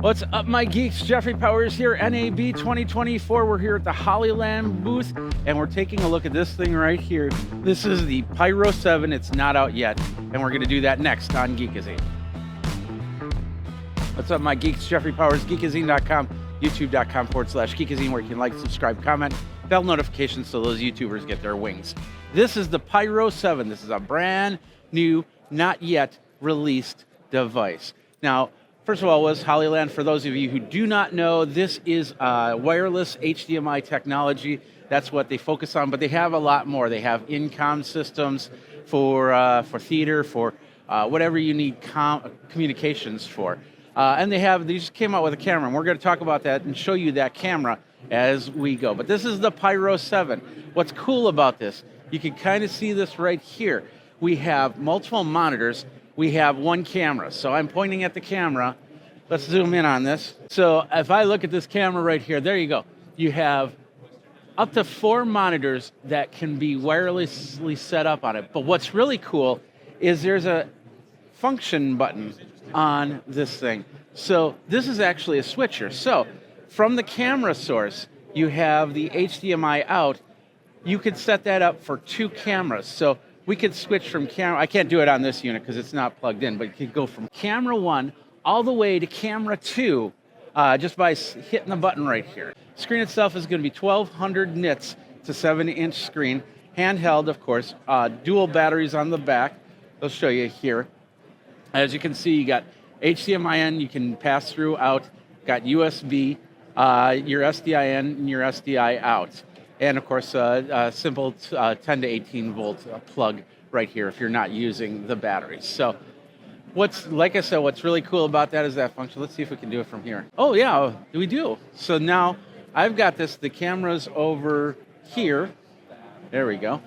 What's up, my geeks? Jeffrey Powers here, NAB 2024. We're here at the Hollyland booth, and we're taking a look at this thing right here. This is the Pyro 7. It's not out yet, and we're going to do that next on Geekazine. What's up, my geeks? Jeffrey Powers, Geekazine.com, YouTube.com/Geekazine, where you can like, subscribe, comment, bell notifications so those YouTubers get their wings. This is the Pyro 7. This is a brand new, not yet released device. Now, first of all, was Hollyland. For those of you who do not know, this is wireless HDMI technology. That's what they focus on, but they have a lot more. They have in-com systems for theater, for whatever you need communications for. And they just came out with a camera, and we're going to talk about that and show you that camera as we go. But this is the Pyro 7. What's cool about this, you can kind of see this right here. We have multiple monitors. We have one camera. So I'm pointing at the camera. Let's zoom in on this. So if I look at this camera right here, there you go. You have up to 4 monitors that can be wirelessly set up on it. But what's really cool is there's a function button on this thing. So this is actually a switcher. So from the camera source, you have the HDMI out. You could set that up for 2 cameras. So we could switch from camera, I can't do it on this unit because it's not plugged in, but you could go from camera 1 all the way to camera 2 just by hitting the button right here. Screen itself is going to be 1200 nits. It's a 7-inch screen, handheld, of course, dual batteries on the back. They'll show you here. As you can see, you got HDMI in, you can pass through out, got USB, your SDI in and your SDI out. And of course, a simple 10 to 18 volt plug right here if you're not using the batteries. So like I said, what's really cool about that is that function. Let's see if we can do it from here. Oh yeah, we do. So now I've got the camera's over here. There we go.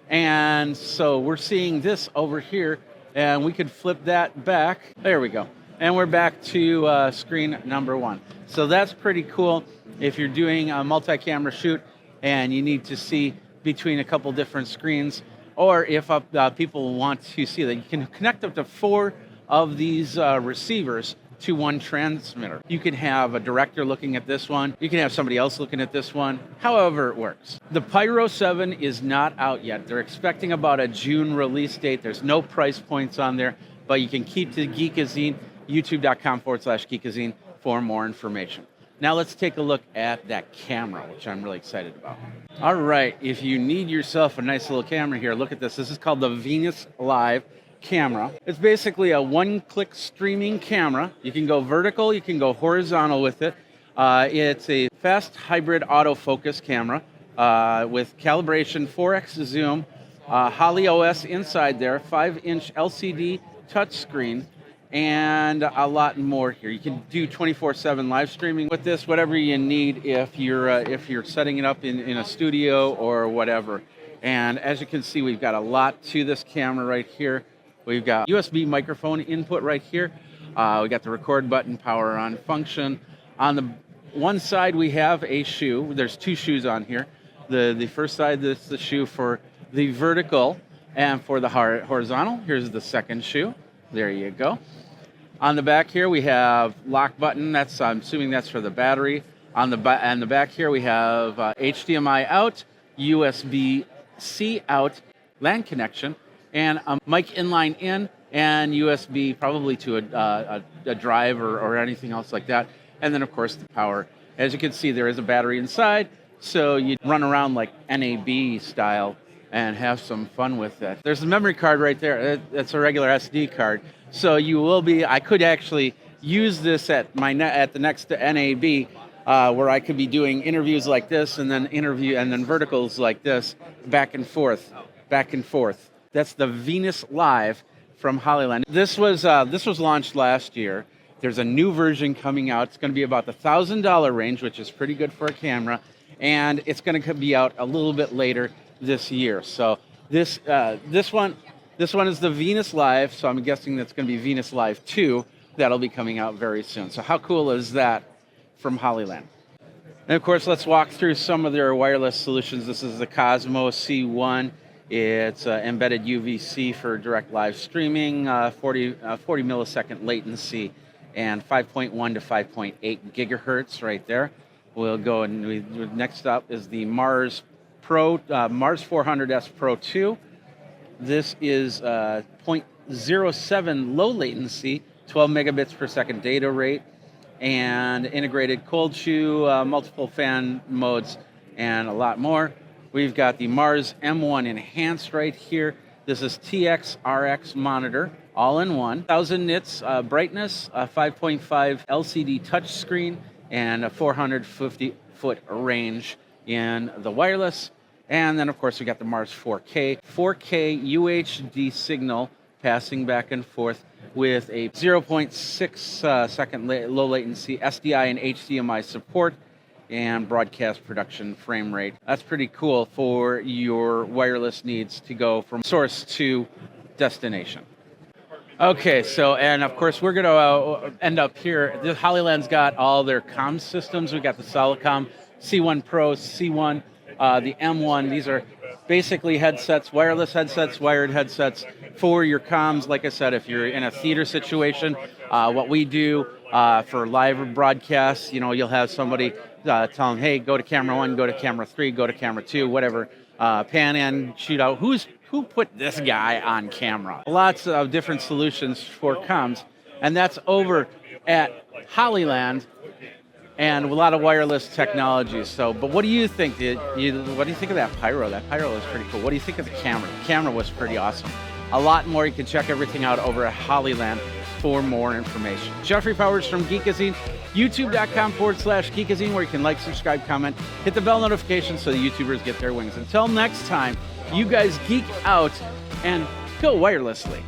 And so we're seeing this over here, and we could flip that back. There we go. And we're back to screen number 1. So that's pretty cool if you're doing a multi-camera shoot and you need to see between a couple different screens, or if people want to see that. You can connect up to 4 of these receivers to one transmitter. You can have a director looking at this one. You can have somebody else looking at this one, however it works. The Pyro 7 is not out yet. They're expecting about a June release date. There's no price points on there, but you can keep to Geekazine, youtube.com/Geekazine for more information. Now let's take a look at that camera, which I'm really excited about. All right, if you need yourself a nice little camera here, look at this. This is called the VenusLiv camera. It's basically a one-click streaming camera. You can go vertical, you can go horizontal with it. It's a fast hybrid autofocus camera with calibration, 4x zoom, Holly OS inside there, 5-inch LCD touchscreen, and a lot more here. You can do 24/7 live streaming with this, whatever you need if you're setting it up in a studio or whatever. And as you can see, we've got a lot to this camera right here. We've got USB microphone input right here. We got the record button, power on function. On the one side, we have a shoe. There's 2 shoes on here. The first side, this is the shoe for the vertical, and for the horizontal, here's the second shoe. There you go. On the back here, we have lock button. I'm assuming that's for the battery. On the back here, we have HDMI out, USB-C out, LAN connection, and a mic inline in, and USB probably to a drive or anything else like that. And then, of course, the power. As you can see, there is a battery inside, so you run around like NAB style and have some fun with that. There's a memory card right there. That's a regular SD card. So I could actually use this at the next NAB, where I could be doing interviews like this, and then verticals like this, back and forth. That's the VenusLiv from Hollyland. This was launched last year. There's a new version coming out. It's going to be about the $1,000 range, which is pretty good for a camera, and it's going to be out a little bit later this year. So this one is the VenusLiv, so I'm guessing that's going to be VenusLiv 2. That'll be coming out very soon. So how cool is that from Hollyland? And of course, let's walk through some of their wireless solutions. This is the Cosmo C1. It's embedded UVC for direct live streaming, 40 millisecond latency, and 5.1 to 5.8 gigahertz right there. We'll go and next up is the Mars Pro, Mars 400S Pro 2. This is 0.07 low latency, 12 megabits per second data rate, and integrated cold shoe, multiple fan modes, and a lot more. We've got the Mars M1 Enhanced right here. This is TX RX monitor, all in one. 1000 nits brightness, 5.5 LCD touchscreen, and a 450-foot range in the wireless. And then, of course, we got the Mars 4K. 4K UHD signal passing back and forth with a 0.6 second low latency SDI and HDMI support and broadcast production frame rate. That's pretty cool for your wireless needs to go from source to destination. Okay, so, and of course, we're going to end up here. The Hollyland's got all their comm systems. We got the Solidcom C1 Pro, C1, the M1. These are basically headsets, wireless headsets, wired headsets for your comms. Like I said, if you're in a theater situation, what we do for live broadcasts, you know, you'll have somebody tell them, hey, go to camera 1, go to camera 3, go to camera 2, whatever, pan in, shoot out. Who put this guy on camera? Lots of different solutions for comms, and that's over at Hollyland, and a lot of wireless technologies. So, but what do you think? What do you think of that Pyro? That Pyro is pretty cool. What do you think of the camera? The camera was pretty awesome. A lot more. You can check everything out over at Hollyland for more information. Jeffrey Powers from Geekazine, youtube.com/Geekazine, where you can like, subscribe, comment, hit the bell notification so the YouTubers get their wings. Until next time, you guys geek out and go wirelessly.